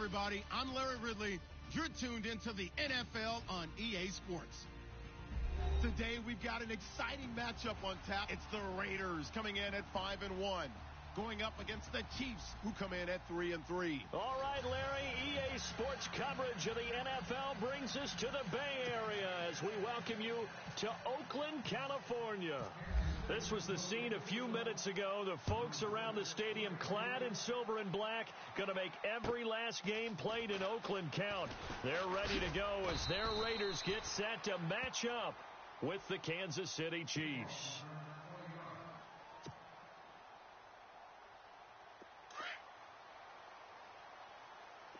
everybody. I'm Larry Ridley. You're tuned into the NFL on EA Sports. Today, we've got an exciting matchup on tap. It's the Raiders coming in at 5-1, going up against the Chiefs, who come in at 3-3. All right, Larry, EA Sports coverage of the NFL brings us to the Bay Area as we welcome you to Oakland, California. This was the scene a few minutes ago. The folks around the stadium clad in silver and black going to make every last game played in Oakland count. They're ready to go as their Raiders get set to match up with the Kansas City Chiefs.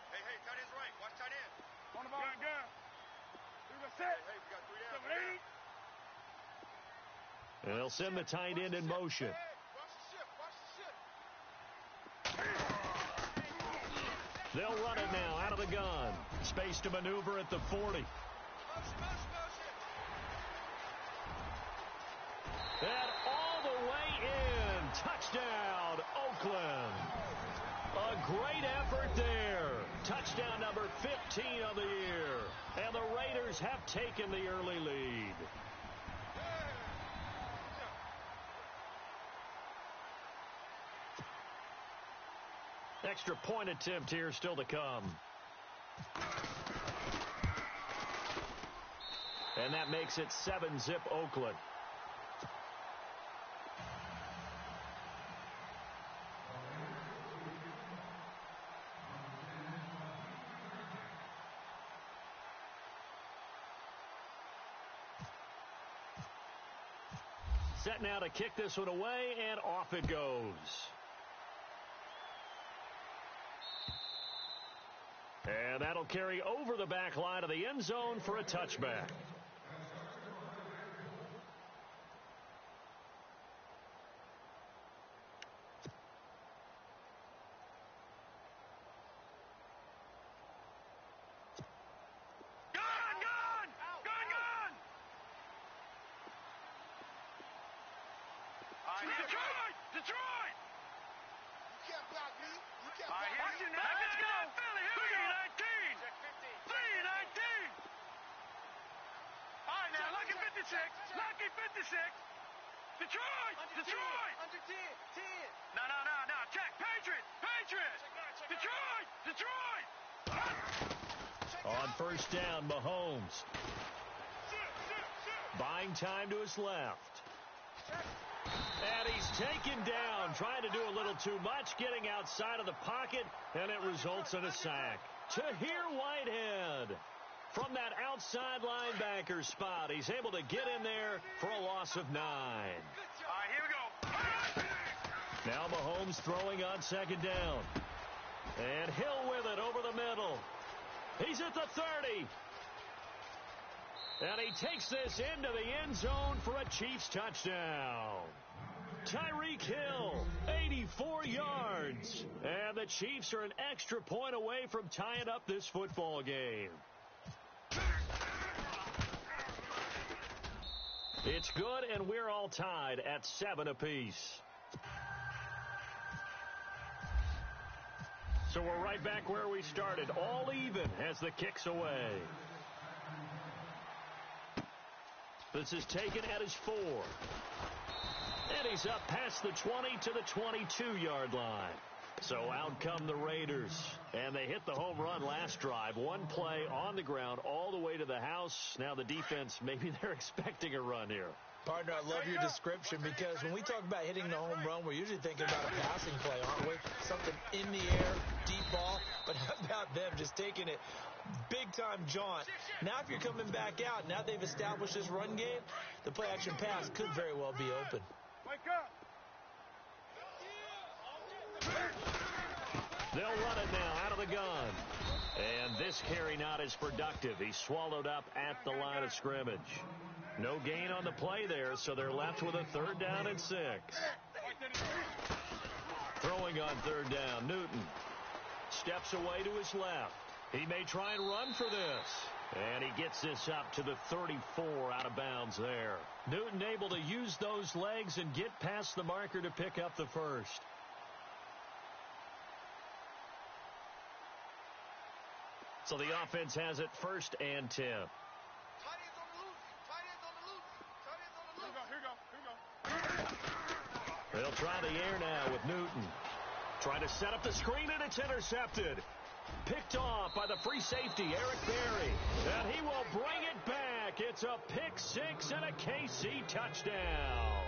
Hey, tight end's right. Watch tight end. On the ball. Gun. We got set. Hey, we got 3 down. And they'll send the tight end in motion. Hey, watch the ship. They'll run it now out of the gun. Space to maneuver at the 40. And all the way in. Touchdown, Oakland. A great effort there. Touchdown number 15 of the year. And the Raiders have taken the early lead. Extra point attempt here still to come. And that makes it 7-zip Oakland. Set now to kick this one away, and off it goes. And that'll carry over the back line of the end zone for a touchback. Detroit! You can't block me. You can't block me. Watch it now. Let's go. Philly, here we go. 3-19. Check 15. 3-19. All right, now, lucky 56. Lucky 56. Detroit! Detroit! Under 10. 10. No. Check. Patriots! Detroit! Detroit! On first down, Mahomes. Buying time to his left. And he's taken down, trying to do a little too much, getting outside of the pocket, and it results in a sack. Tahir Whitehead from that outside linebacker spot. He's able to get in there for a loss of 9. All right, here we go. Now Mahomes throwing on second down. And Hill with it over the middle. He's at the 30. And he takes this into the end zone for a Chiefs touchdown. Tyreek Hill, 84 yards. And the Chiefs are an extra point away from tying up this football game. It's good, and we're all tied at 7 apiece. So we're right back where we started, all even as the kick's away. This is taken at his 4. And he's up past the 20 to the 22-yard line. So out come the Raiders. And they hit the home run last drive. One play on the ground all the way to the house. Now the defense, maybe they're expecting a run here. Partner, I love your description because when we talk about hitting the home run, we're usually thinking about a passing play, aren't we? Something in the air, deep ball. But how about them just taking it big-time jaunt? Now if you're coming back out, now they've established this run game, the play-action pass could very well be open. Wake up. They'll run it now out of the gun. And this carry not as productive. He's swallowed up at the line of scrimmage. No gain on the play there, so they're left with a 3rd down and 6. Throwing on 3rd down, Newton steps away to his left. He may try and run for this. And he gets this up to the 34 out of bounds there. Newton able to use those legs and get past the marker to pick up the 1st. So the offense has it 1st and 10. Tight ends on the loose. Tight ends on the loose. Tight ends on the loose. Here we go. They'll try the air now with Newton. Trying to set up the screen, and it's intercepted. Picked off by the free safety, Eric Berry. And he will bring it back. It's a pick 6 and a KC touchdown.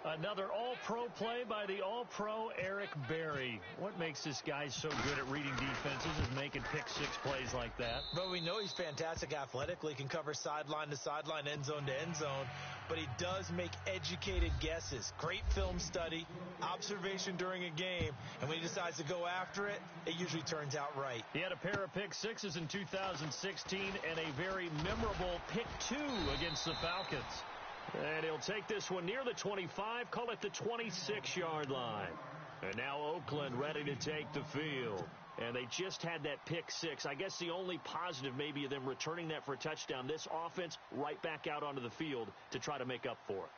Another all-pro play by the all-pro Eric Berry. What makes this guy so good at reading defenses is making pick 6 plays like that. But we know he's fantastic athletically, can cover sideline to sideline, end zone to end zone. But he does make educated guesses. Great film study, observation during a game. And when he decides to go after it, it usually turns out right. He had a pair of pick 6s in 2016 and a very memorable pick 2 against the Falcons. And he'll take this one near the 25, call it the 26-yard line. And now Oakland ready to take the field. And they just had that pick 6. I guess the only positive maybe of them returning that for a touchdown. This offense right back out onto the field to try to make up for it.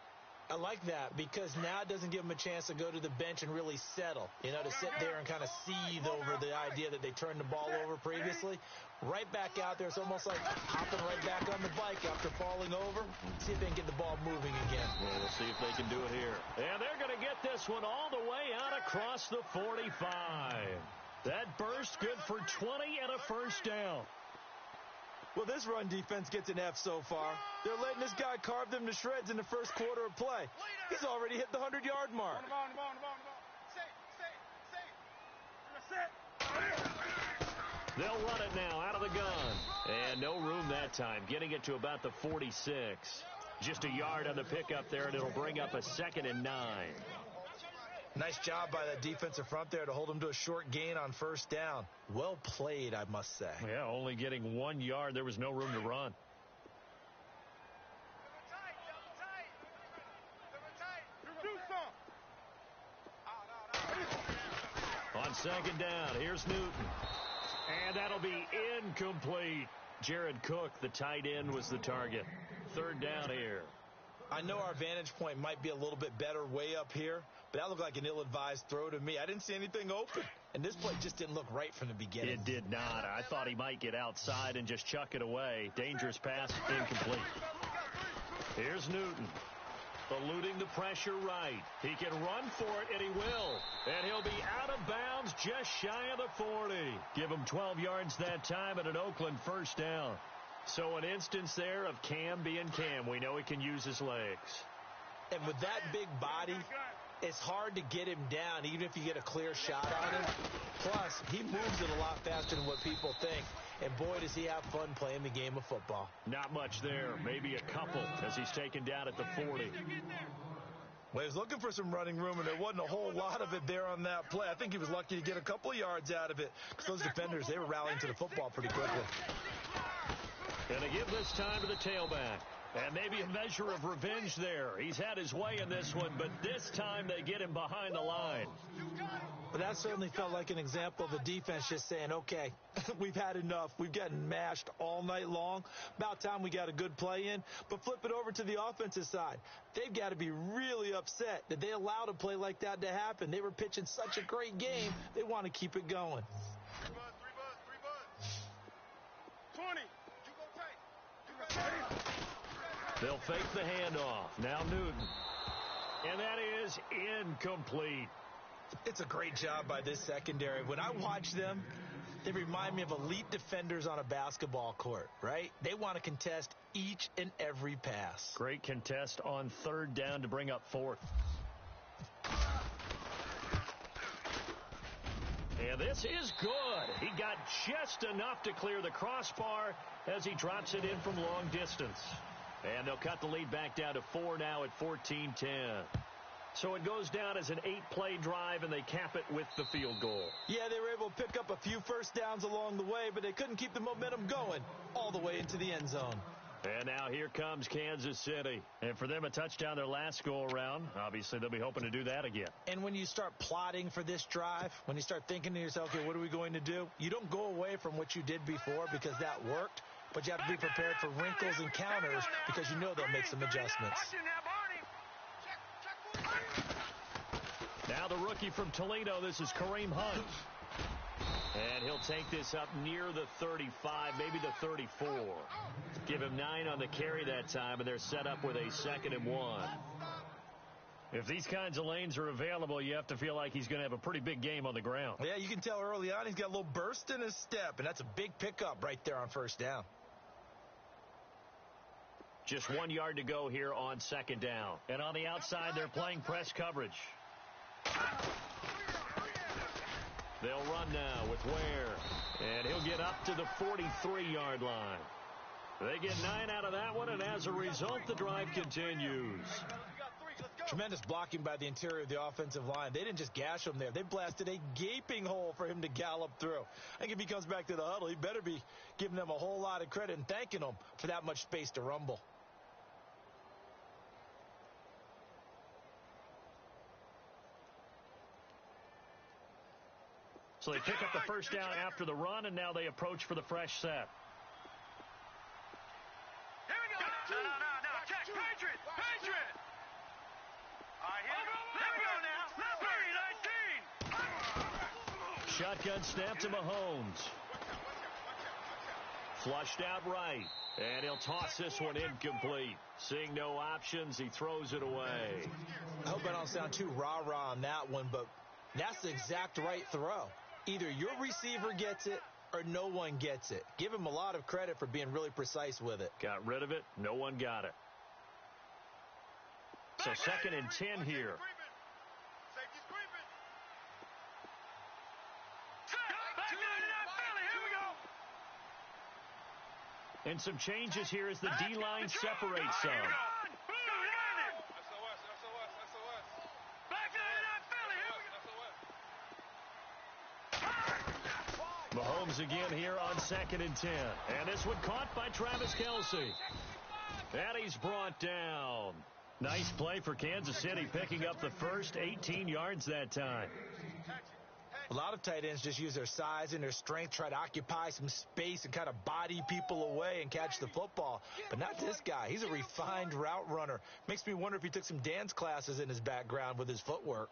I like that because now it doesn't give them a chance to go to the bench and really settle, to sit there and kind of seethe over the idea that they turned the ball over previously. Right back out there, it's almost like hopping right back on the bike after falling over. See if they can get the ball moving again. Well, we'll see if they can do it here. And they're going to get this one all the way out across the 45. That burst good for 20 and a 1st down. Well, this run defense gets an F so far. They're letting this guy carve them to shreds in the first quarter of play. He's already hit the 100-yard mark. They'll run it now out of the gun. And no room that time, getting it to about the 46. Just a yard on the pickup there, and it'll bring up a 2nd and 9. Nice job by that defensive front there to hold him to a short gain on 1st down. Well played, I must say. Yeah, only getting 1 yard. There was no room to run. On 2nd down, here's Newton. And that'll be incomplete. Jared Cook, the tight end, was the target. 3rd down here. I know our vantage point might be a little bit better way up here, but that looked like an ill-advised throw to me. I didn't see anything open, and this play just didn't look right from the beginning. It did not. I thought he might get outside and just chuck it away. Dangerous pass, incomplete. Here's Newton. Eluding the pressure right. He can run for it, and he will. And he'll be out of bounds just shy of the 40. Give him 12 yards that time and an Oakland 1st down. So an instance there of Cam being Cam. We know he can use his legs. And with that big body, it's hard to get him down, even if you get a clear shot on him. Plus, he moves it a lot faster than what people think. And boy, does he have fun playing the game of football. Not much there. Maybe a couple as he's taken down at the 40. Well, he was looking for some running room, and there wasn't a whole lot of it there on that play. I think he was lucky to get a couple yards out of it because those defenders, they were rallying to the football pretty quickly. Going to give this time to the tailback. And maybe a measure of revenge there. He's had his way in this one, but this time they get him behind the line. But that certainly felt like an example of the defense just saying, okay, we've had enough. We've gotten mashed all night long. About time we got a good play in. But flip it over to the offensive side. They've got to be really upset that they allowed a play like that to happen. They were pitching such a great game. They want to keep it going. 3 buds. 20. You go tight. They'll fake the handoff. Now Newton. And that is incomplete. It's a great job by this secondary. When I watch them, they remind me of elite defenders on a basketball court, right? They want to contest each and every pass. Great contest on 3rd down to bring up 4th. And this is good. He got just enough to clear the crossbar as he drops it in from long distance. And they'll cut the lead back down to 4 now at 14-10. So it goes down as an 8-play drive, and they cap it with the field goal. Yeah, they were able to pick up a few 1st downs along the way, but they couldn't keep the momentum going all the way into the end zone. And now here comes Kansas City. And for them, a touchdown their last go-around. Obviously, they'll be hoping to do that again. And when you start plotting for this drive, when you start thinking to yourself, okay, what are we going to do? You don't go away from what you did before because that worked. But you have to be prepared for wrinkles and counters because you know they'll make some adjustments. Now the rookie from Toledo, this is Kareem Hunt. And he'll take this up near the 35, maybe the 34. Give him 9 on the carry that time, and they're set up with a 2nd and 1. If these kinds of lanes are available, you have to feel like he's going to have a pretty big game on the ground. Yeah, you can tell early on he's got a little burst in his step, and that's a big pickup right there on 1st down. Just 1 yard to go here on 2nd down. And on the outside, they're playing press coverage. They'll run now with Ware. And he'll get up to the 43-yard line. They get 9 out of that one, and as a result, the drive continues. Tremendous blocking by the interior of the offensive line. They didn't just gash him there. They blasted a gaping hole for him to gallop through. I think if he comes back to the huddle, he better be giving them a whole lot of credit and thanking them for that much space to rumble. So they pick up the 1st down after the run, and now they approach for the fresh set. Here we go. No. Check. Patriot. All right, here we go now. 19. Shotgun snap to Mahomes. Flushed out right. And he'll toss this one incomplete. Seeing no options, he throws it away. I hope I don't sound too rah-rah on that one, but that's the exact right throw. Either your receiver gets it or no one gets it. Give him a lot of credit for being really precise with it. Got rid of it. No one got it. So 2nd and 10 here. Safety's creeping. And some changes here as the D-line separates some. SOS. Back to the SOS. Mahomes again here on 2nd and 10. And this one caught by Travis Kelce. And he's brought down. Nice play for Kansas City, picking up the first 18 yards that time. A lot of tight ends just use their size and their strength, try to occupy some space and kind of body people away and catch the football. But not this guy. He's a refined route runner. Makes me wonder if he took some dance classes in his background with his footwork.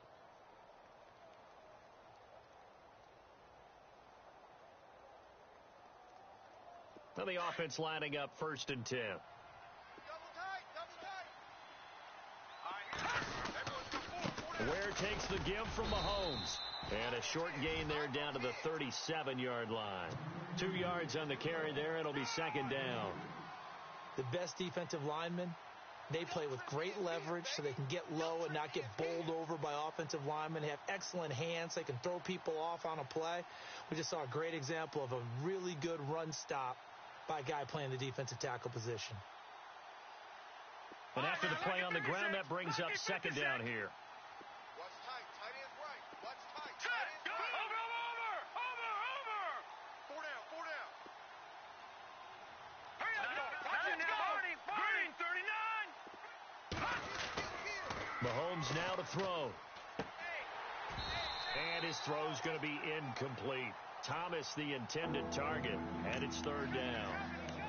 Now the offense lining up 1st and 10. Double tight. Ware takes the give from Mahomes. And a short gain there down to the 37-yard line. 2 yards on the carry there. It'll be 2nd down. The best defensive linemen, they play with great leverage so they can get low and not get bowled over by offensive linemen. They have excellent hands. They can throw people off on a play. We just saw a great example of a really good run stop by a guy playing the defensive tackle position. And after the play on the ground, that brings up 2nd down here. Watch tight. Tight end's right. Watch tight. Check. Tight end's right. Over. 4 down. 4 down. Hurry up. Watch it now, Barney. Green, 39. Mahomes now to throw. And his throw's going to be incomplete. Thomas, the intended target, and it's 3rd down.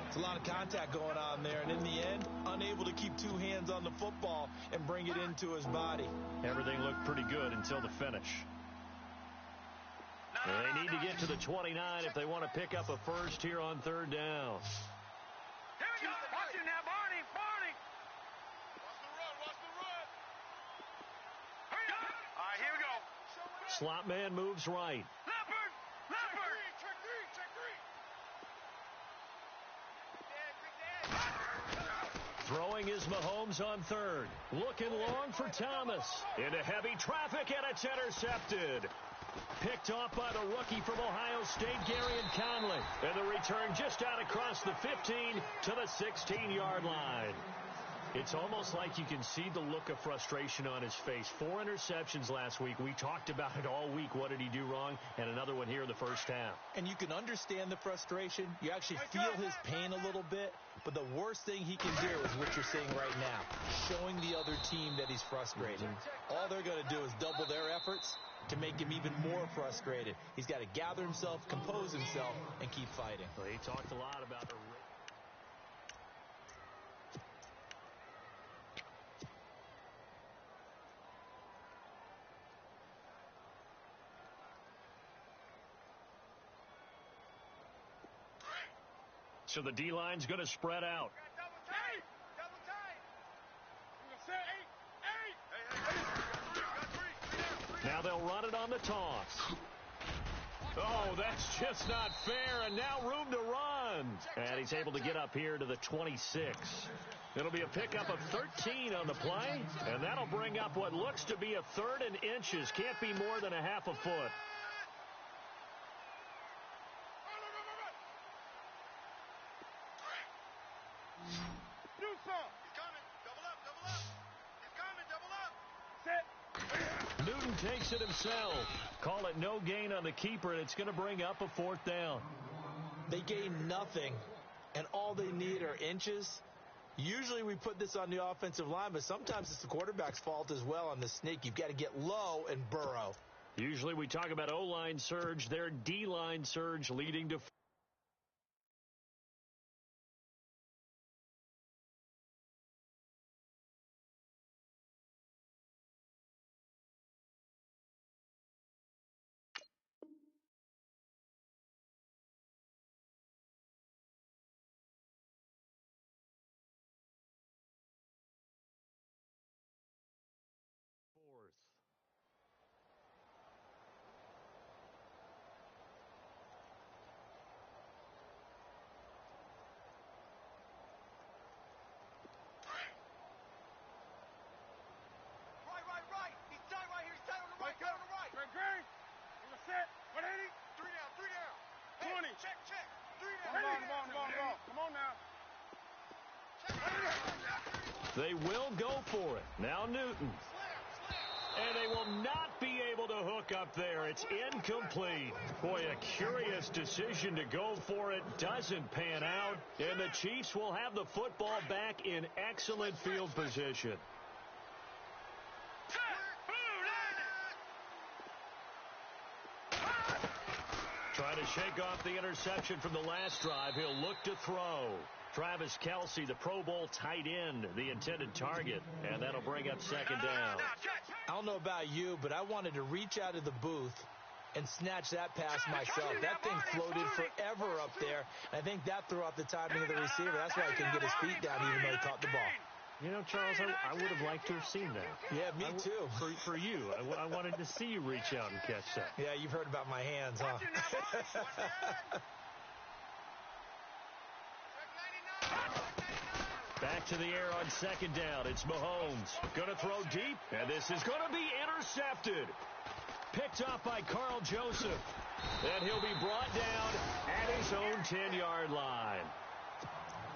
It's a lot of contact going on there, and in the end, unable to keep 2 hands on the football and bring it into his body. Everything looked pretty good until the finish. They need to get to the 29 if they want to pick up a first here on 3rd down. Here we go. Watch it now, Barney. Watch the run. Hurry up. All right, here we go. Slot man moves right. Leopard. Check green. Throwing is Mahomes on 3rd. Looking long for Thomas. Into heavy traffic, and it's intercepted. Picked off by the rookie from Ohio State, Garyon Conley. And the return just out across the 15 to the 16-yard line. It's almost like you can see the look of frustration on his face. 4 interceptions last week. We talked about it all week. What did he do wrong? And another one here in the first half. And you can understand the frustration. You actually feel his pain a little bit. But the worst thing he can do is what you're seeing right now, showing the other team that he's frustrated. All they're going to do is double their efforts to make him even more frustrated. He's got to gather himself, compose himself, and keep fighting. Well, he talked a lot about the... So the D-line's going to spread out. Double tight. Double tight. Now they'll run it on the toss. Oh, that's just not fair, and now room to run. And he's able to get up here to the 26. It'll be a pickup of 13 on the play, and that'll bring up what looks to be a 3rd and inches. Can't be more than a half a foot. Do some. He's coming. Double up, double up. He's coming, double up. Set. Newton takes it himself. Call it no gain on the keeper, and it's going to bring up a 4th down. They gain nothing, and all they need are inches. Usually we put this on the offensive line, but sometimes it's the quarterback's fault as well on the sneak. You've got to get low and burrow. Usually we talk about O-line surge, their D-line surge leading to Right. He's tight right here. He's tight on the right. Tight on the right. Green. We're going to set. 180. 3 down, 3 down. 20. Check. 3 down. Come on. Come on now. They will go for it. Now Newton. And they will not be able to hook up there. It's incomplete. Boy, a curious decision to go for it. Doesn't pan out. And the Chiefs will have the football back in excellent field position. Trying to shake off the interception from the last drive. He'll look to throw. Travis Kelce, the Pro Bowl tight end, the intended target. And that'll bring up 2nd down. I don't know about you, but I wanted to reach out of the booth and snatch that pass myself. That thing floated forever up there. And I think that threw off the timing of the receiver. That's why he couldn't get his feet down even though he caught the ball. You know, Charles, I would have liked to have seen that. Yeah, me too. For you. I wanted to see you reach out and catch that. Yeah, you've heard about my hands, huh? Back to the air on 2nd down. It's Mahomes. Going to throw deep, and this is going to be intercepted. Picked off by Carl Joseph. And he'll be brought down at his own 10-yard line.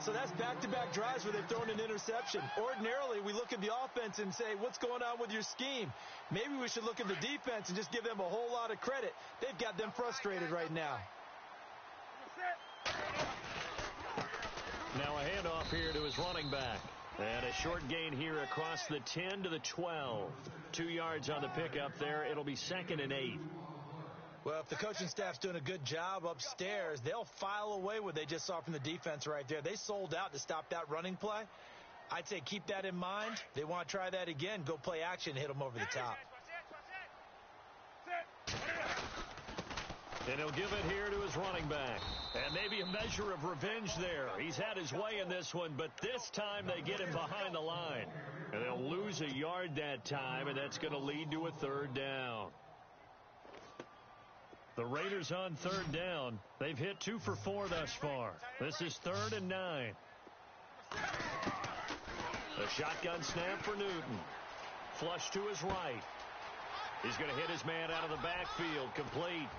So that's back-to-back drives where they've thrown an interception. Ordinarily, we look at the offense and say, what's going on with your scheme? Maybe we should look at the defense and just give them a whole lot of credit. They've got them frustrated right now. Now a handoff here to his running back. And a short gain here across the 10 to the 12. 2 yards on the pickup there. It'll be 2nd and 8. Well, if the coaching staff's doing a good job upstairs, they'll file away what they just saw from the defense right there. They sold out to stop that running play. I'd say keep that in mind. They want to try that again. Go play action, hit them over the top. And he'll give it here to his running back. And maybe a measure of revenge there. He's had his way in this one, but this time they get him behind the line. And they'll lose a yard that time, and that's going to lead to a 3rd down. The Raiders on 3rd down. They've hit 2 for 4 thus far. This is 3rd and 9. A shotgun snap for Newton. Flush to his right. He's going to hit his man out of the backfield. Complete.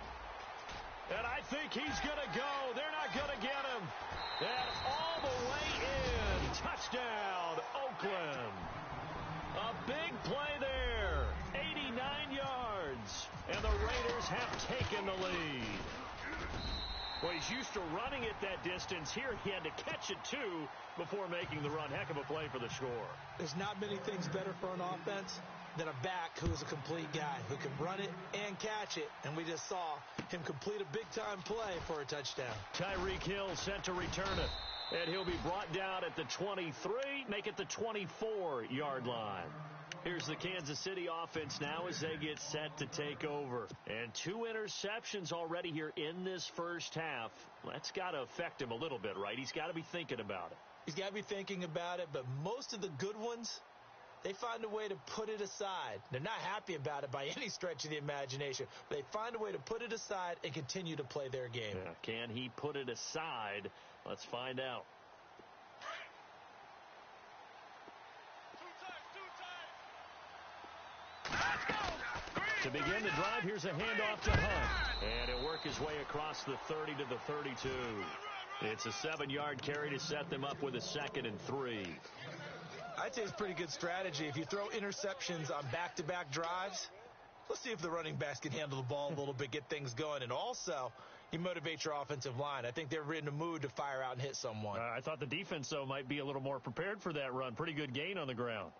And I think he's going to go. They're not going to get him. And all the way in. Touchdown, Oakland. A big play there. 89 yards. And the Raiders have taken the lead. Well, he's used to running it that distance. Here he had to catch it, too, before making the run. Heck of a play for the score. There's not many things better for an offense than a back who's a complete guy, who can run it and catch it. And we just saw him complete a big-time play for a touchdown. Tyreek Hill set to return it. And he'll be brought down at the 23, make it the 24-yard line. Here's the Kansas City offense now as they get set to take over. And 2 interceptions already here in this first half. That's got to affect him a little bit, right? He's got to be thinking about it. He's got to be thinking about it, but most of the good ones, they find a way to put it aside. They're not happy about it by any stretch of the imagination, but they find a way to put it aside and continue to play their game. Yeah, can he put it aside? Let's find out. To begin the drive, here's a handoff to Hunt. And he'll work his way across the 30 to the 32. It's a 7-yard carry to set them up with a 2nd and 3. I'd say it's pretty good strategy. If you throw interceptions on back-to-back drives, let's see if the running backs can handle the ball a little bit, get things going. And also, you motivate your offensive line. I think they're in a mood to fire out and hit someone. I thought the defense, though, might be a little more prepared for that run. Pretty good gain on the ground.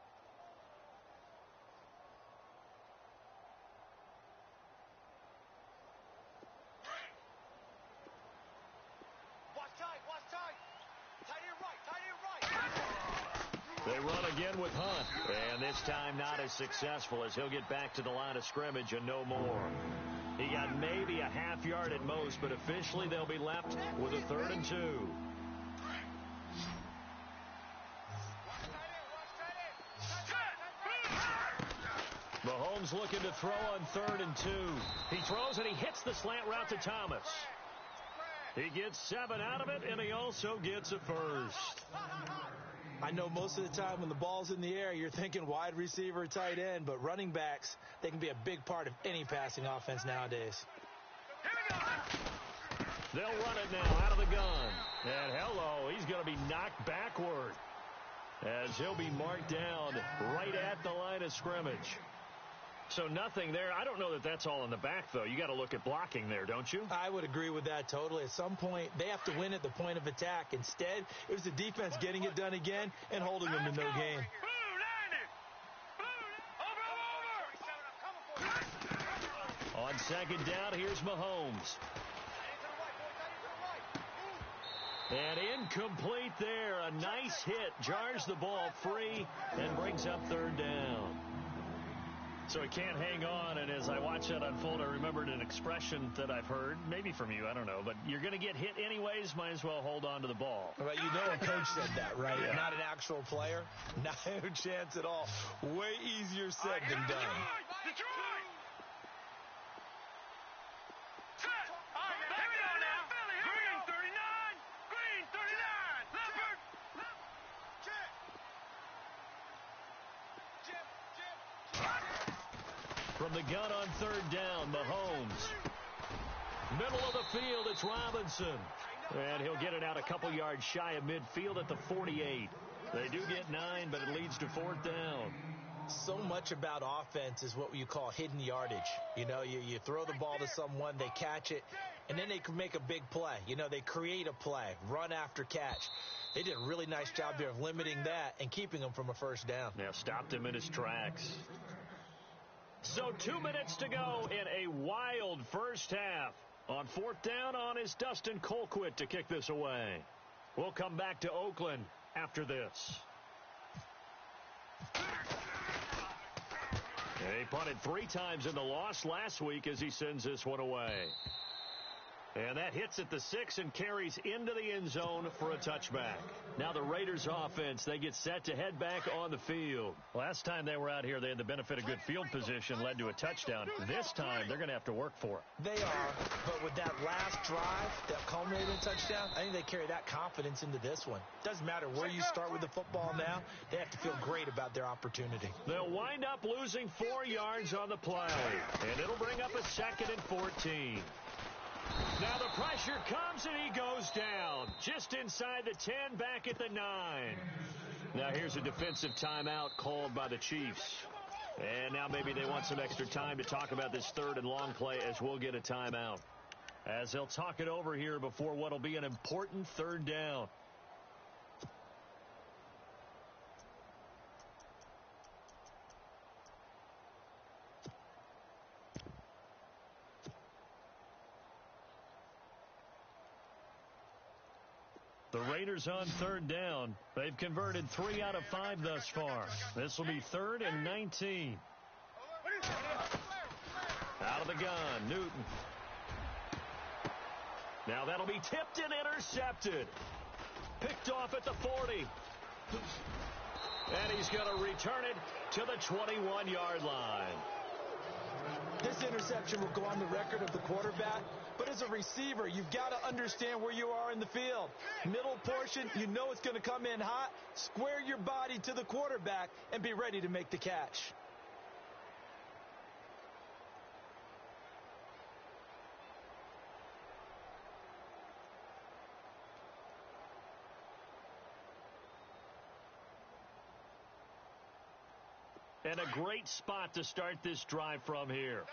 They run again with Hunt, and this time not as successful as he'll get back to the line of scrimmage and no more. He got maybe a half yard at most, but officially they'll be left with a 3rd and 2. Mahomes looking to throw on 3rd and 2. He throws and he hits the slant route to Thomas. He gets 7 out of it, and he also gets a first. I know most of the time when the ball's in the air, you're thinking wide receiver, tight end, but running backs, they can be a big part of any passing offense nowadays. They'll run it now out of the gun. And hello, he's going to be knocked backward as he'll be marked down right at the line of scrimmage. So nothing there. I don't know that that's all in the back, though. You got to look at blocking there, don't you? I would agree with that totally. At some point, they have to win at the point of attack. Instead, it was the defense getting it done again and holding them to no gain. On 2nd down, here's Mahomes. And incomplete there. A nice hit. Jars the ball free and brings up 3rd down. So he can't hang on, and as I watch that unfold, I remembered an expression that I've heard, maybe from you, I don't know, but you're going to get hit anyways, might as well hold on to the ball. Well, you know a coach said that, right? Yeah. Not an actual player. Not a chance at all. Way easier said than done. From the gun on 3rd down, Mahomes. Middle of the field, it's Robinson. And he'll get it out a couple yards shy of midfield at the 48. They do get 9, but it leads to 4th down. So much about offense is what you call hidden yardage. You know, you throw the ball to someone, they catch it, and then they can make a big play. You know, they create a play, run after catch. They did a really nice job there of limiting that and keeping him from a 1st down. Yeah, stopped him in his tracks. So 2 minutes to go in a wild first half. On 4th down on is Dustin Colquitt to kick this away. We'll come back to Oakland after this. He punted 3 times in the loss last week as he sends this one away. And that hits at the 6 and carries into the end zone for a touchback. Now the Raiders offense, they get set to head back on the field. Last time they were out here, they had the benefit of good field position, led to a touchdown. This time, they're going to have to work for it. They are, but with that last drive that culminated in a touchdown, I think they carry that confidence into this one. Doesn't matter where you start with the football now, they have to feel great about their opportunity. They'll wind up losing 4 yards on the play, and it'll bring up a 2nd and 14. Now the pressure comes and he goes down just inside the 10, back at the 9. Now here's a defensive timeout called by the Chiefs. And now maybe they want some extra time to talk about this 3rd and long play as we'll get a timeout. As they'll talk it over here before what'll be an important 3rd down. The Raiders on third down. They've converted 3 out of 5 thus far. This will be 3rd and 19. Out of the gun, Newton. Now that'll be tipped and intercepted. Picked off at the 40. And he's going to return it to the 21-yard line. This interception will go on the record of the quarterback, but as a receiver, you've got to understand where you are in the field. Middle portion, you know it's going to come in hot. Square your body to the quarterback and be ready to make the catch. And a great spot to start this drive from here.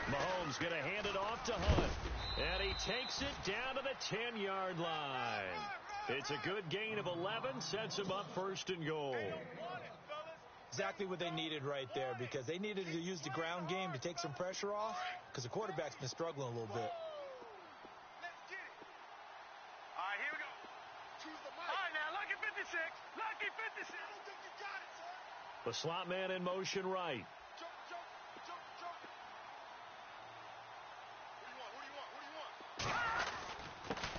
Mahomes going to hand it off to Hunt. And he takes it down to the 10-yard line. It's a good gain of 11, sets him up 1st and goal. Exactly what they needed right there, because they needed to use the ground game to take some pressure off, because the quarterback's been struggling a little bit. Lucky 56. The slot man in motion right. Jump. Who do you want?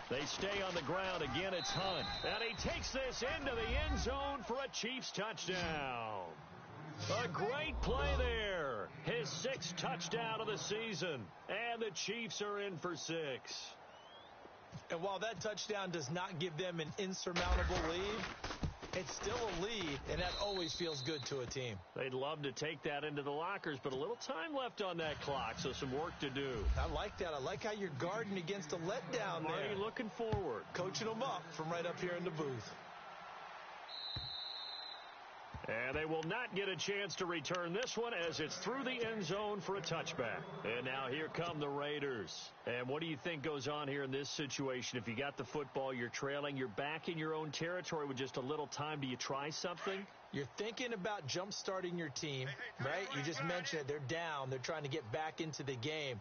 They stay on the ground. Again, it's Hunt. And he takes this into the end zone for a Chiefs touchdown. A great play there. His 6th touchdown of the season. And the Chiefs are in for 6. And while that touchdown does not give them an insurmountable lead, it's still a lead, and that always feels good to a team. They'd love to take that into the lockers, but a little time left on that clock, so some work to do. I like that. I like how you're guarding against a letdown there. Already looking forward. Coaching them up from right up here in the booth. And they will not get a chance to return this one as it's through the end zone for a touchback. And now here come the Raiders. And what do you think goes on here in this situation? If you got the football, you're trailing, you're back in your own territory with just a little time. Do you try something? You're thinking about jump-starting your team, right? You just mentioned it. They're down. They're trying to get back into the game.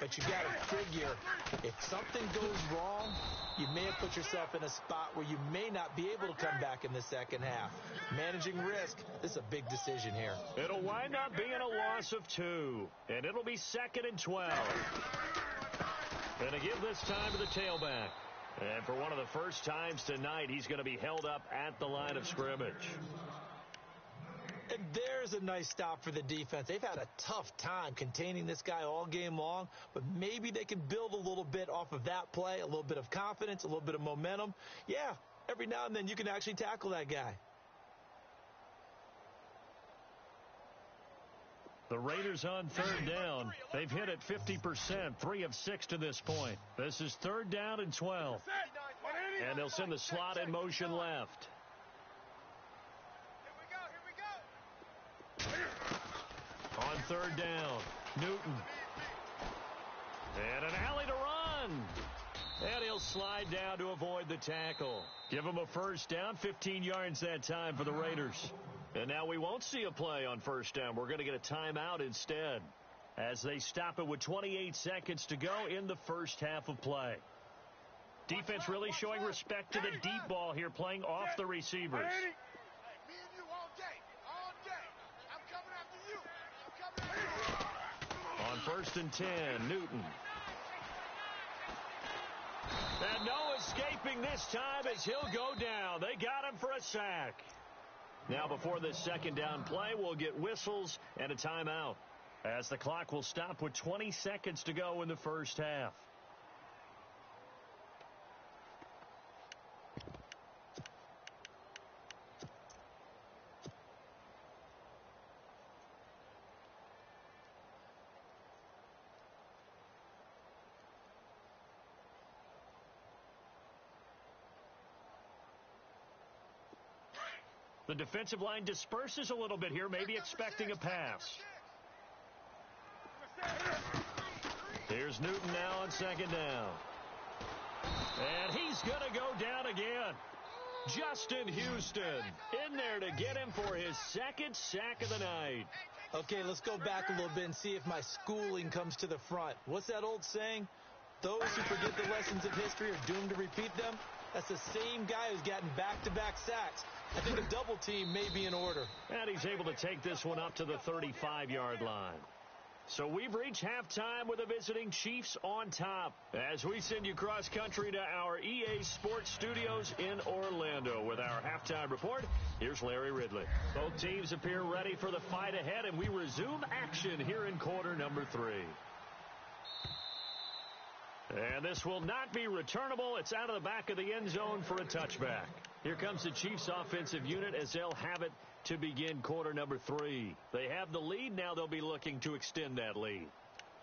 But you got to figure, if something goes wrong, you may have put yourself in a spot where you may not be able to come back in the second half. Managing risk, this is a big decision here. It'll wind up being a loss of 2. And it'll be 2nd and 12. And to give this time to the tailback. And for one of the first times tonight, he's going to be held up at the line of scrimmage. And there's a nice stop for the defense. They've had a tough time containing this guy all game long, but maybe they can build a little bit off of that play, a little bit of confidence, a little bit of momentum. Yeah, every now and then you can actually tackle that guy. The Raiders on third down. They've hit it 50%, 3 of 6 to this point. This is 3rd down and 12. And they'll send the slot in motion left. On 3rd down, Newton. And an alley to run. And he'll slide down to avoid the tackle. Give him a 1st down, 15 yards that time for the Raiders. And now we won't see a play on 1st down. We're going to get a timeout instead as they stop it with 28 seconds to go in the first half of play. Defense really showing respect to the deep ball here, playing off the receivers. On 1st and 10, Newton. And no escaping this time as he'll go down. They got him for a sack. Now before this 2nd down play, we'll get whistles and a timeout as the clock will stop with 20 seconds to go in the first half. The defensive line disperses a little bit here, maybe expecting a pass. Here's Newton now on 2nd down. And he's going to go down again. Justin Houston in there to get him for his 2nd sack of the night. Okay, let's go back a little bit and see if my schooling comes to the front. What's that old saying? Those who forget the lessons of history are doomed to repeat them. That's the same guy who's gotten back-to-back sacks. I think a double team may be in order. And he's able to take this one up to the 35-yard line. So we've reached halftime with the visiting Chiefs on top as we send you cross-country to our EA Sports Studios in Orlando with our halftime report. Here's Larry Ridley. Both teams appear ready for the fight ahead, and we resume action here in quarter number 3. And this will not be returnable. It's out of the back of the end zone for a touchback. Here comes the Chiefs offensive unit as they'll have it to begin quarter number 3. They have the lead. Now they'll be looking to extend that lead.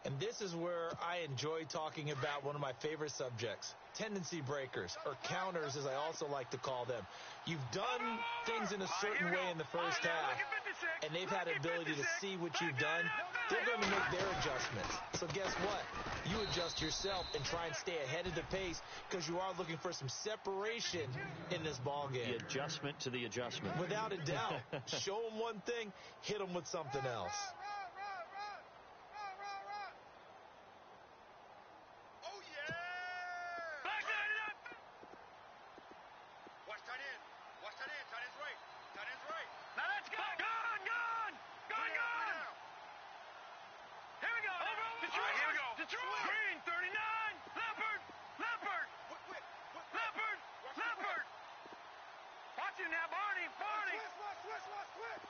And this is where I enjoy talking about one of my favorite subjects, tendency breakers, or counters as I also like to call them. You've done things in a certain way in the first half, and they've had the ability to see what you've done. They're going to make their adjustments. So guess what? You adjust yourself and try and stay ahead of the pace because you are looking for some separation in this ball game. The adjustment to the adjustment. Without a doubt. Show them one thing, hit them with something else.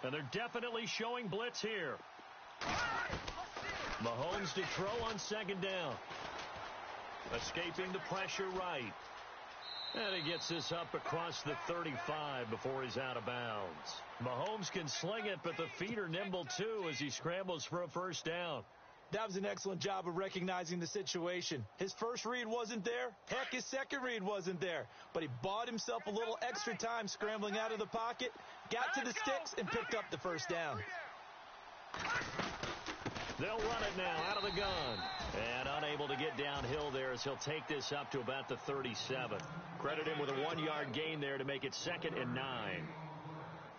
And they're definitely showing blitz here. Mahomes to throw on second down. Escaping the pressure right. And he gets this up across the 35 before he's out of bounds. Mahomes can sling it, but the feet are nimble too as he scrambles for a first down. That was an excellent job of recognizing the situation. His first read wasn't there. Heck, his second read wasn't there. But he bought himself a little extra time scrambling out of the pocket, got to the sticks, and picked up the first down. They'll run it now out of the gun. And unable to get downhill there as he'll take this up to about the 37. Credit him with a 1-yard gain there to make it 2nd and 9.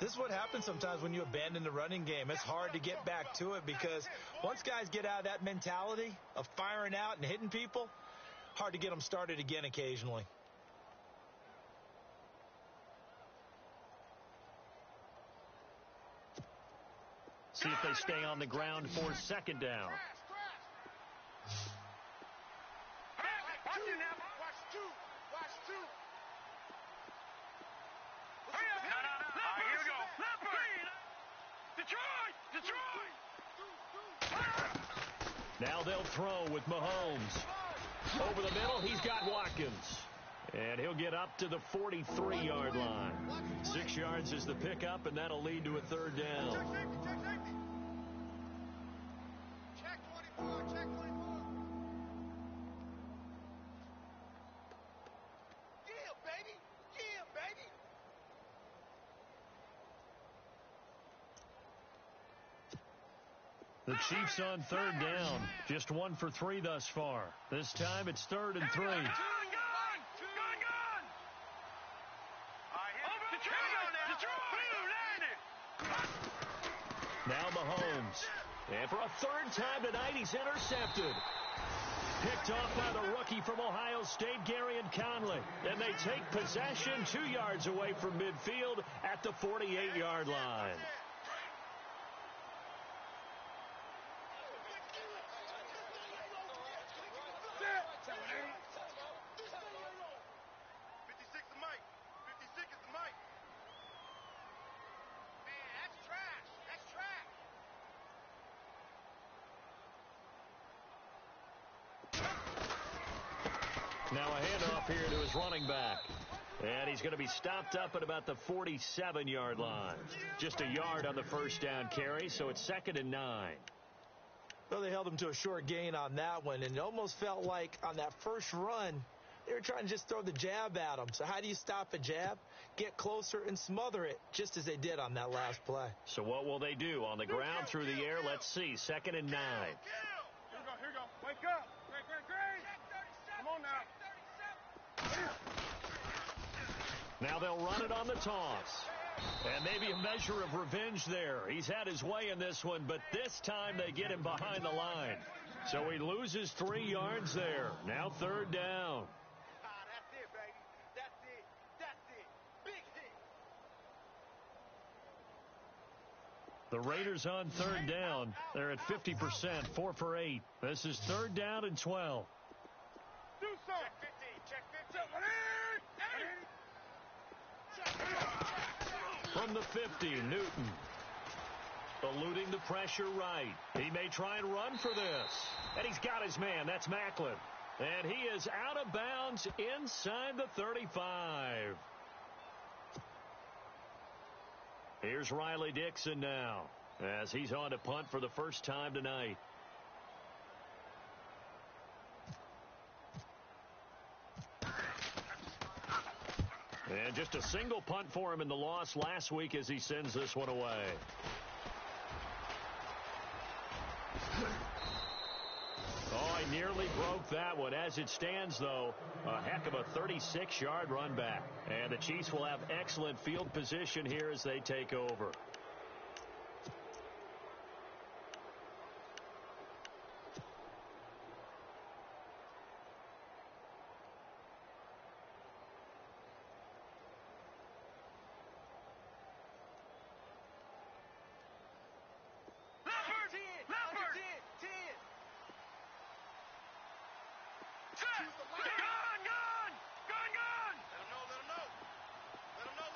This is what happens sometimes when you abandon the running game. It's hard to get back to it because once guys get out of that mentality of firing out and hitting people, hard to get them started again occasionally. See if they stay on the ground for second down. Now they'll throw with Mahomes. Over the middle, he's got Watkins. And he'll get up to the 43-yard line. 6 yards is the pickup, and that'll lead to a third down. Check 24, check 24. Yeah, baby. Yeah, baby. The Chiefs on third down. Just 1 for 3 thus far. This time it's 3rd and 3. Now Mahomes. And for a 3rd time tonight, he's intercepted. Picked off by the rookie from Ohio State, Garyon Conley. And they take possession 2 yards away from midfield at the 48-yard line. Now a handoff here to his running back. And he's going to be stopped up at about the 47-yard line. Just a yard on the first down carry, so it's 2nd and 9. Well, they held him to a short gain on that one, and it almost felt like on that first run, they were trying to just throw the jab at him. So how do you stop a jab? Get closer and smother it, just as they did on that last play. So what will they do? On the ground, through the air, let's see. 2nd and 9. Here we go. Wake up. Great. Come on now. Now they'll run it on the toss. And maybe a measure of revenge there. He's had his way in this one, but this time they get him behind the line. So he loses 3 yards there. Now 3rd down. That's it, baby. That's it. That's it. Big hit. The Raiders on 3rd down. They're at 50%, 4 for 8. This is 3rd down and 12. Do so. Check 15. From the 50, Newton. Eluding the pressure right. He may try and run for this. And he's got his man. That's Macklin. And he is out of bounds inside the 35. Here's Riley Dixon now as he's on to punt for the first time tonight. And just a single punt for him in the loss last week as he sends this one away. Oh, he nearly broke that one. As it stands, though, a heck of a 36-yard run back. And the Chiefs will have excellent field position here as they take over.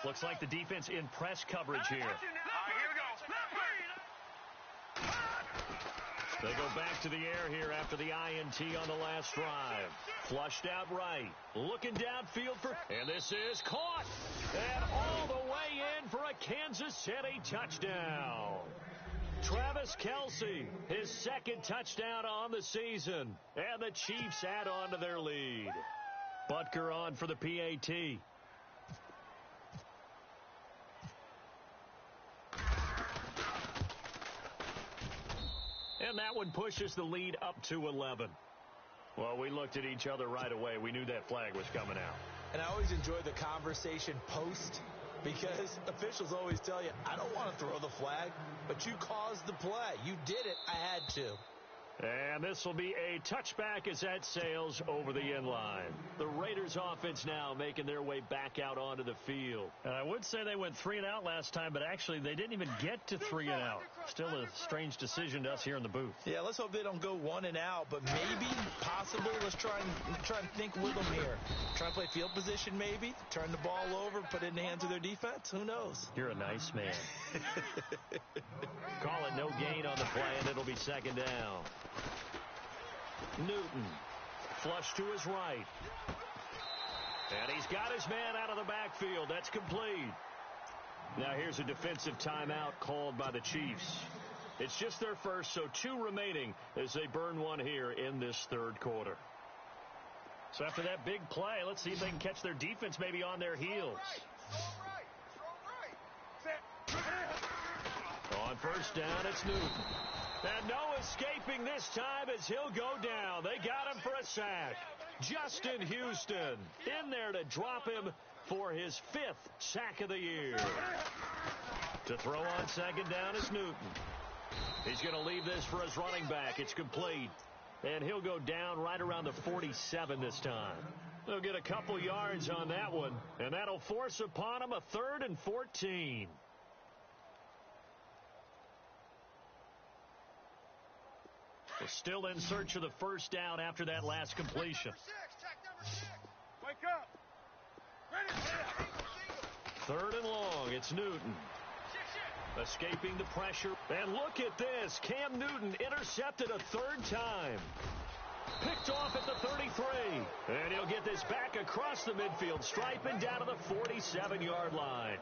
Looks like the defense in press coverage here. Here we go. They go back to the air here after the INT on the last drive. Flushed out right. Looking downfield for... And this is caught. And all the way in for a Kansas City touchdown. Travis Kelce, his 2nd touchdown on the season. And the Chiefs add on to their lead. Butker on for the PAT. And that one pushes the lead up to 11. Well, we looked at each other right away. We knew that flag was coming out. And I always enjoy the conversation post because officials always tell you, I don't want to throw the flag, but you caused the play. You did it. I had to. And this will be a touchback as that sails over the end line. The Raiders offense now making their way back out onto the field. And I would say they went 3 and out last time, but actually they didn't even get to 3 and out. Still a strange decision to us here in the booth. Yeah, let's hope they don't go 1 and out, but maybe, possible, let's try and think with them here. Try and play field position maybe, turn the ball over, put it in the hands of their defense. Who knows? You're a nice man. Call it no gain on the play, and it'll be 2nd down. Newton, flush to his right. And he's got his man out of the backfield. That's complete. Now here's a defensive timeout called by the Chiefs. It's just their first, so 2 remaining as they burn one here in this 3rd quarter. So after that big play, let's see if they can catch their defense maybe on their heels. On 1st down, it's Newton. And no escaping this time as he'll go down. They got him for a sack. Justin Houston in there to drop him for his 5th sack of the year. To throw on 2nd down is Newton. He's going to leave this for his running back. It's complete. And he'll go down right around the 47 this time. They'll get a couple yards on that one. And that'll force upon him a 3rd and 14. They're still in search of the 1st down after that last completion. Wake up. Ready. 3rd and long. It's Newton. Escaping the pressure. And look at this. Cam Newton intercepted a 3rd time. Picked off at the 33. And he'll get this back across the midfield stripe and down to the 47-yard line.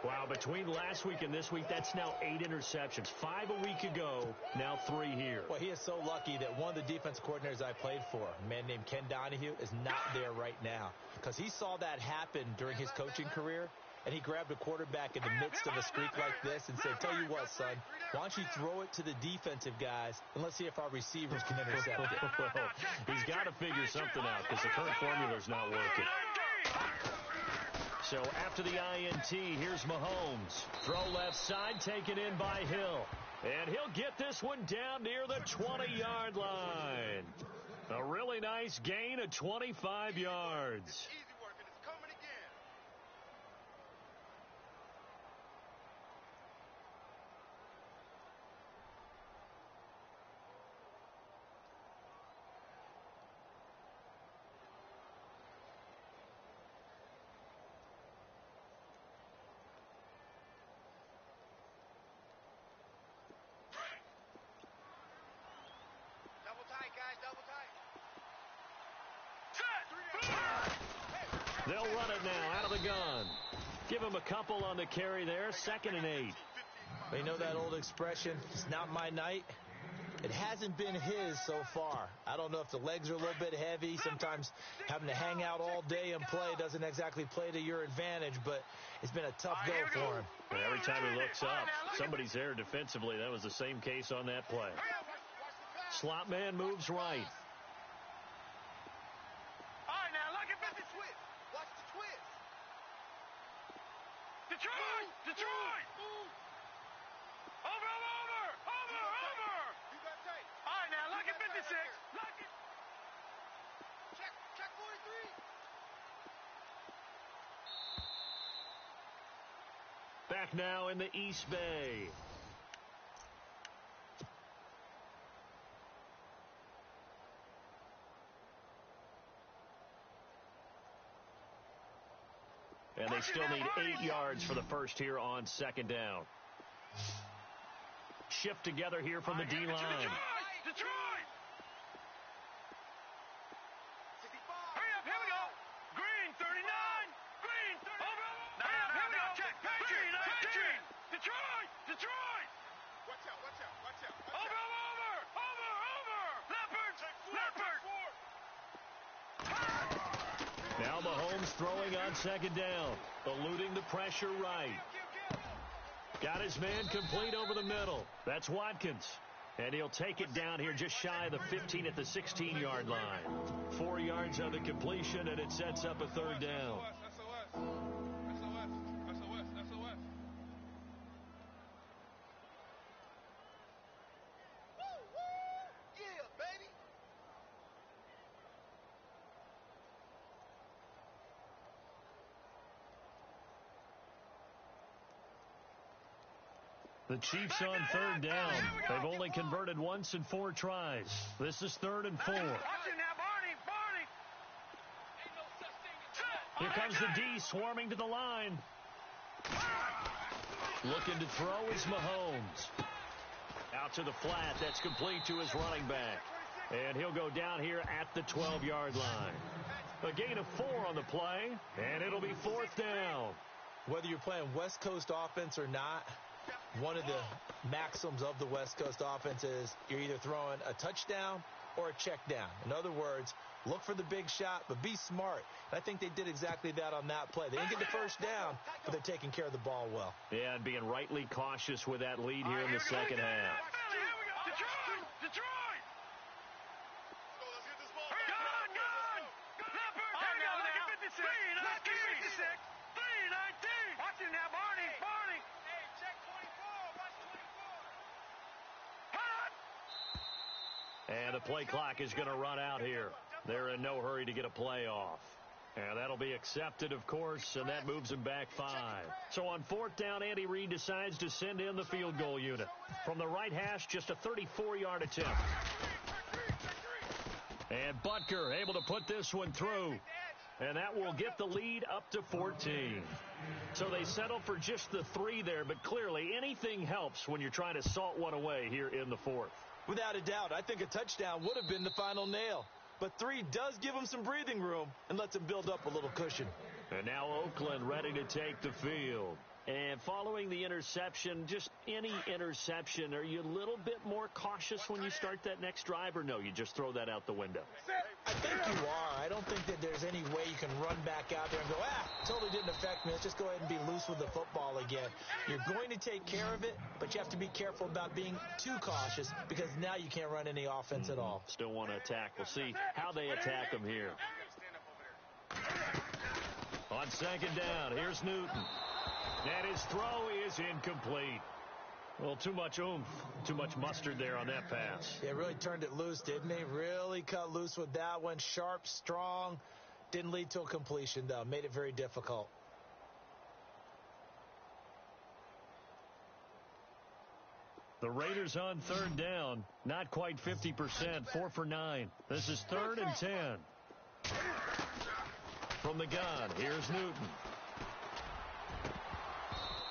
Wow, between last week and this week, that's now 8 interceptions. 5 a week ago, now 3 here. Well, he is so lucky that one of the defense coordinators I played for, a man named Ken Donahue, is not there right now. Because he saw that happen during his coaching career, and he grabbed a quarterback in the midst of a streak like this and said, tell you what, son, why don't you throw it to the defensive guys, and let's see if our receivers can intercept it. He's got to figure something out because the current formula's not working. So after the INT, here's Mahomes. Throw left side, taken in by Hill. And he'll get this one down near the 20-yard line. A really nice gain of 25 yards. Easy work, and it's coming again. Double tight, guys, double tight. They'll run it now out of the gun. Give him a couple on the carry there. 2nd and 8. You know that old expression, it's not my night? It hasn't been his so far. I don't know if the legs are a little bit heavy. Sometimes having to hang out all day and play doesn't exactly play to your advantage, but it's been a tough go for him. And every time he looks up, somebody's there defensively. That was the same case on that play. Slot man moves right. Detroit! Over! You got tight. All right, now, look at 56. Look it. Check 43. Back now in the East Bay. And they still need 8 yards for the first here on 2nd down. Shift together here from the D-line. Detroit! Hurry up, here we go. Green, 39. Green, 39. Now, here we go. Check. Green, 19. Detroit! Watch out. Over! Leopard! Now Mahomes throwing on 2nd down. Eluding the pressure right. Got his man complete over the middle. That's Watkins. And he'll take it down here just shy of the 15 at the 16-yard line. 4 yards on the completion, and it sets up a 3rd down. The Chiefs on 3rd down. They've only converted once in 4 tries. This is 3rd and 4. Watch it now, Barney! Here comes the D swarming to the line. Looking to throw is Mahomes. Out to the flat. That's complete to his running back. And he'll go down here at the 12-yard line. A gain of 4 on the play, and it'll be 4th down. Whether you're playing West Coast offense or not, one of the maxims of the West Coast offense is you're either throwing a touchdown or a check down. In other words, look for the big shot, but be smart. And I think they did exactly that on that play. They didn't get the first down, but they're taking care of the ball well. Yeah, and being rightly cautious with that lead here in the second half. Detroit! Let's get this ball. Gone! Leopard! Hang on, look at 56. 319. Watch it now, Barney! Hey, check 24. Watch 24. And the play clock is going to run out here. They're in no hurry to get a play off. And that'll be accepted, of course, and that moves him back 5. So on 4th down, Andy Reid decides to send in the field goal unit. From the right hash, just a 34-yard attempt. And Butker able to put this one through. And that will get the lead up to 14. So they settle for just the 3 there, but clearly anything helps when you're trying to salt one away here in the 4th. Without a doubt, I think a touchdown would have been the final nail. But 3 does give them some breathing room and lets them build up a little cushion. And now Oakland ready to take the field. And following the interception, just any interception, are you a little bit more cautious when you start that next drive, or no, you just throw that out the window? I think you are. I don't think that there's any way you can run back out there and go, totally didn't affect me. Let's just go ahead and be loose with the football again. You're going to take care of it, but you have to be careful about being too cautious because now you can't run any offense at all. Still want to attack. We'll see how they attack them here. On 2nd down, here's Newton. And his throw is incomplete. Well, too much oomph, too much mustard there on that pass. Yeah, really turned it loose, didn't he? Really cut loose with that one. Sharp, strong. Didn't lead to a completion, though. Made it very difficult. The Raiders on third down. Not quite 50%. 4 for 9. This is 3rd and 10. From the gun, here's Newton.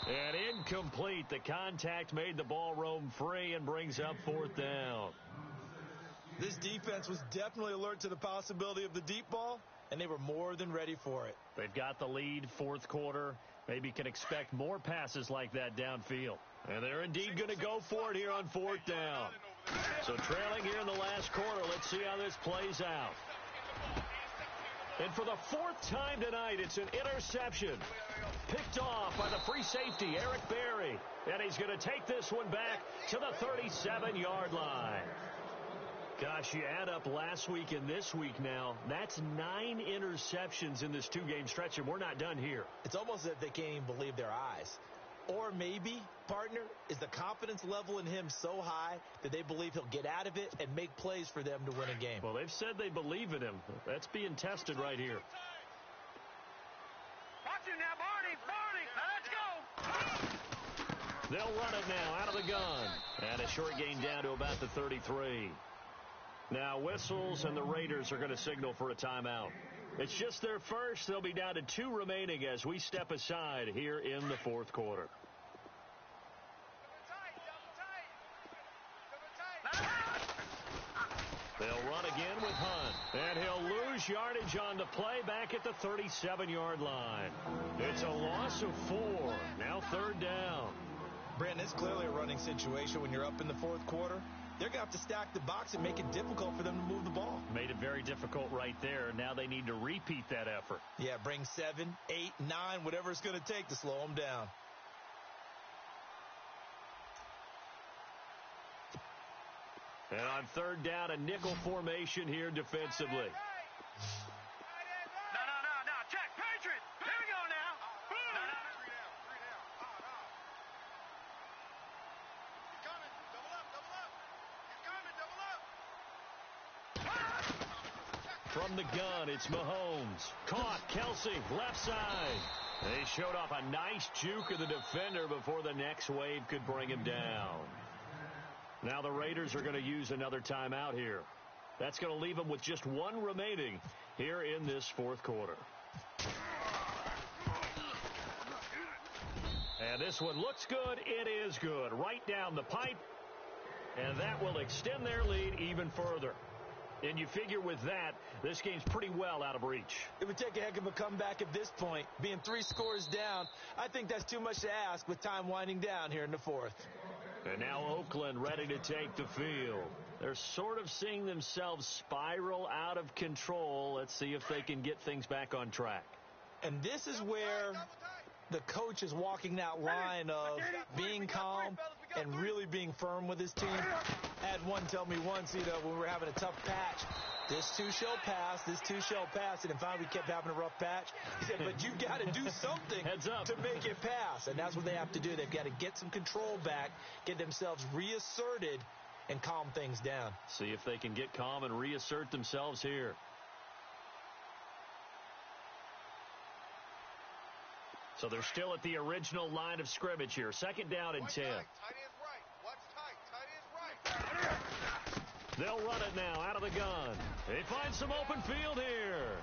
And incomplete. The contact made the ball roam free and brings up 4th down. This defense was definitely alert to the possibility of the deep ball, and they were more than ready for it. They've got the lead, 4th quarter. Maybe can expect more passes like that downfield. And they're indeed going to go for it here on 4th down. So trailing here in the last quarter, let's see how this plays out. And for the 4th time tonight, it's an interception. Picked off by the free safety, Eric Berry. And he's going to take this one back to the 37-yard line. Gosh, you add up last week and this week now, that's 9 interceptions in this 2-game stretch, and we're not done here. It's almost as if they can't even believe their eyes. Or maybe, partner, is the confidence level in him so high that they believe he'll get out of it and make plays for them to win a game. Well, they've said they believe in him. That's being tested right here. Watch him now, Barney. Now let's go. They'll run it now out of the gun. And a short gain down to about the 33. Now whistles, and the Raiders are going to signal for a timeout. It's just their first. They'll be down to 2 remaining as we step aside here in the 4th quarter. They'll run again with Hunt. And he'll lose yardage on the play back at the 37-yard line. It's a loss of 4. Now 3rd down. Brandon, it's clearly a running situation when you're up in the 4th quarter. They're going to have to stack the box and make it difficult for them to move the ball. Made it very difficult right there. Now they need to repeat that effort. Yeah, bring 7, 8, 9, whatever it's going to take to slow them down. And on 3rd down, a nickel formation here defensively. No. Check. Patriot. Here we go now. Three down. He's coming. Double up. He's coming. Double up. From the gun, it's Mahomes. Caught. Kelsey, left side. They showed off a nice juke of the defender before the next wave could bring him down. Now the Raiders are going to use another timeout here. That's going to leave them with just 1 remaining here in this 4th quarter. And this one looks good. It is good. Right down the pipe. And that will extend their lead even further. And you figure with that, this game's pretty well out of reach. It would take a heck of a comeback at this point. Being 3 scores down, I think that's too much to ask with time winding down here in the 4th. And now Oakland ready to take the field. They're sort of seeing themselves spiral out of control. Let's see if they can get things back on track. And this is where the coach is walking that line of being calm and really being firm with his team. I had one tell me once, when we were having a tough patch, this too shall pass, and then finally we kept having a rough patch. He said, but you've got to do something Heads up. to make it pass, and that's what they have to do. They've got to get some control back, get themselves reasserted, and calm things down. See if they can get calm and reassert themselves here. So they're still at the original line of scrimmage here. 2nd down and 10. Tight end's right. What's tight? Tight end's right. They'll run it now out of the gun. They find some open field here.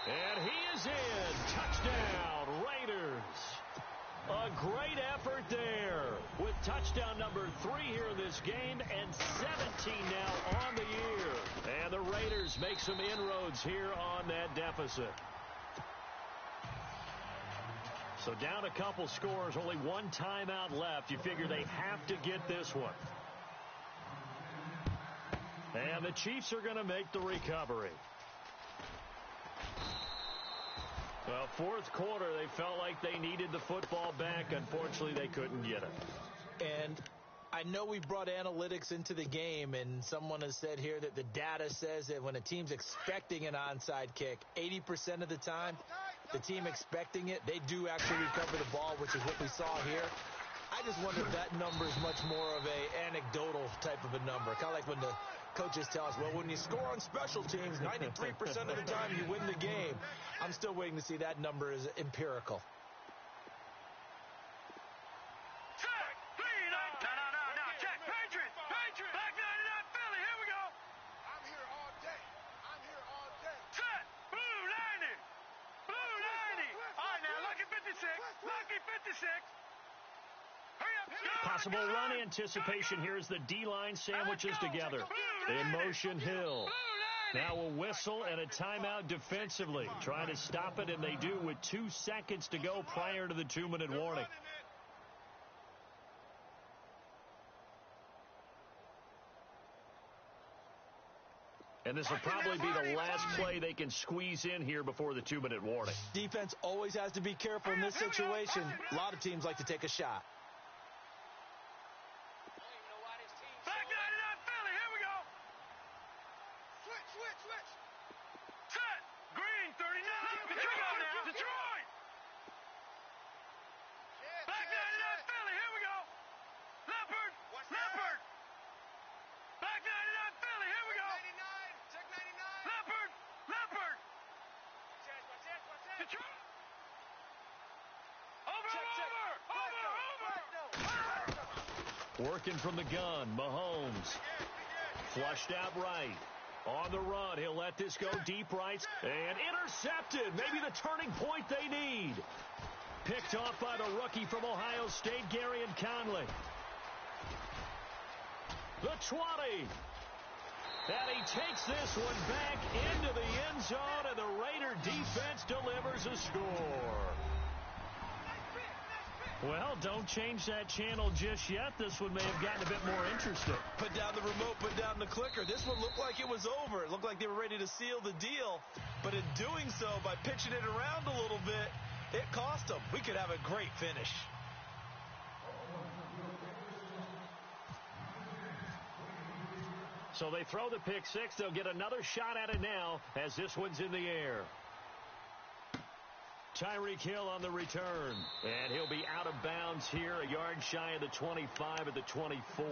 And he is in. Touchdown, Raiders. A great effort there with touchdown number 3 here in this game and 17 now on the year. And the Raiders make some inroads here on that deficit. So down a couple scores, only 1 timeout left. You figure they have to get this one. And the Chiefs are going to make the recovery. Well, 4th quarter, they felt like they needed the football back. Unfortunately, they couldn't get it. And I know we brought analytics into the game, and someone has said here that the data says that when a team's expecting an onside kick, 80% of the time, the team expecting it, they do actually recover the ball, which is what we saw here. I just wonder if that number is much more of a anecdotal type of a number. Kind of like when the coaches tell us, well, when you score on special teams, 93% of the time you win the game. I'm still waiting to see that number is empirical. Check. Patriots. Back 99 Philly. Here we go. I'm here all day. Set. Blue 90. All right, now, Lucky 56. Hurry up. Possible run anticipation here as the D-line sandwiches together. In motion, Hill. Now a whistle and a timeout defensively. Trying to stop it, and they do with 2 seconds to go prior to the 2-minute warning. And this will probably be the last play they can squeeze in here before the 2-minute warning. Defense always has to be careful in this situation. A lot of teams like to take a shot. Back 99 Philly. Here we go. Switch. Set. Green 39. Detroit. Back 99 Philly. Here we go. Leopard. Back 99 Philly. Here we go. 99. Check 99. Leopard. Watch it. Detroit. Over. Working from the gun, Mahomes. Flushed out right. On the run, he'll let this go deep right. And intercepted. Maybe the turning point they need. Picked off by the rookie from Ohio State, Garyon Conley. The 20. And he takes this one back into the end zone, and the Raider defense delivers a score. Well, don't change that channel just yet. This one may have gotten a bit more interesting. Put down the remote, put down the clicker. This one looked like it was over. It looked like they were ready to seal the deal. But in doing so, by pitching it around a little bit, it cost them. We could have a great finish. So they throw the pick six. They'll get another shot at it now as this one's in the air. Tyreek Hill on the return. And he'll be out of bounds here, a yard shy of the 25 at the 24.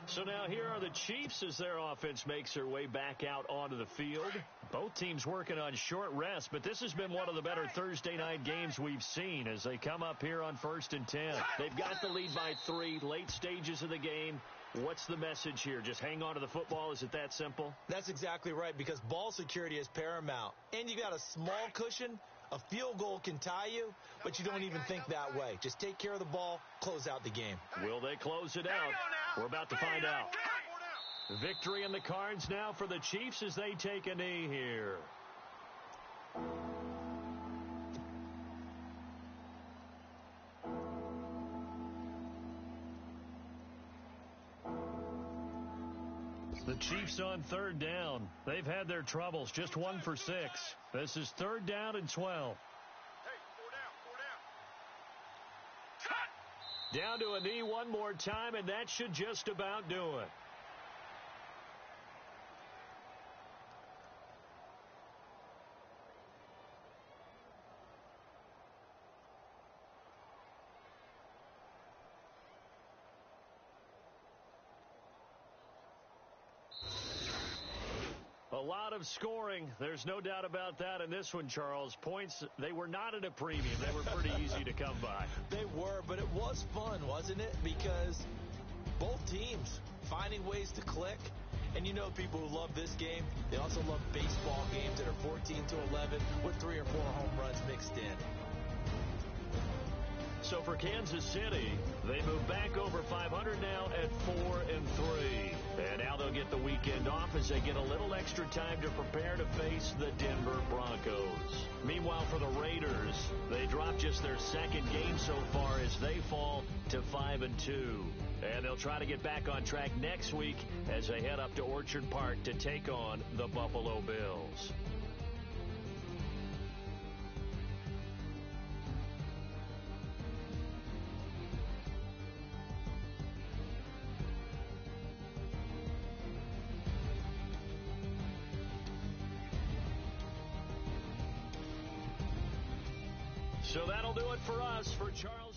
So now here are the Chiefs as their offense makes their way back out onto the field. Both teams working on short rest, but this has been one of the better Thursday night games we've seen as they come up here on 1st and 10. They've got the lead by 3, late stages of the game. What's the message here? Just hang on to the football? Is it that simple? That's exactly right, because ball security is paramount. And you got a small cushion. A field goal can tie you, but you don't even think that way. Just take care of the ball, close out the game. Will they close it out? We're about to find out. Victory in the cards now for the Chiefs as they take a knee here. The Chiefs on 3rd down. They've had their troubles. Just 1 for 6. This is 3rd down and 12. Hey, 4 down. Down to a knee one more time, and that should just about do it. A lot of scoring. There's no doubt about that in this one, Charles. Points, they were not at a premium. They were pretty easy to come by. They were, but it was fun, wasn't it? Because both teams finding ways to click. And you know people who love this game, they also love baseball games that are 14-11 with 3 or 4 home runs mixed in. So for Kansas City, they move back over 500 now at 4-3. And now they'll get the weekend off as they get a little extra time to prepare to face the Denver Broncos. Meanwhile, for the Raiders, they drop just their 2nd game so far as they fall to 5-2. And they'll try to get back on track next week as they head up to Orchard Park to take on the Buffalo Bills. So that'll do it for us. For Charles